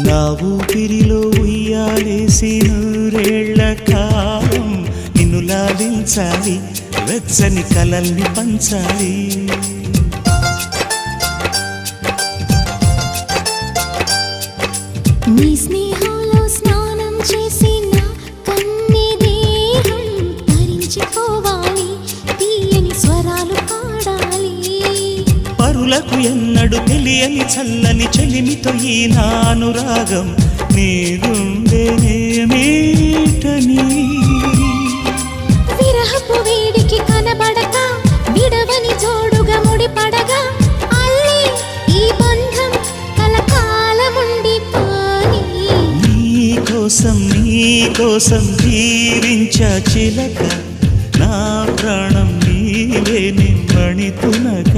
నా ఊపిరిలో ఉయ్యాలేసి నూరేళ్ల కాలం నిన్ను లాలించాలి, వెచ్చని కలల్ని పంచాలి. నీ స్నేహంలో స్నానం చేసి నా కన్ని దేహం ధరించిపోవాలి, తీయని స్వరాలు పాడాలి. పరులకు ఎన్నడు తెలియని చల్లని చెలిమితో ఈ నా అనురాగం నీ గుండెనేమీటని. విరహపు వేడికి కనబడక విడవని జోడుగా ముడిపడగా అల్లి ఈ బంధం కలకాలముండిపోని. నీ కోసం జీవించా చిలక, నా ప్రాణం నీవే నిమ్మణి తునక.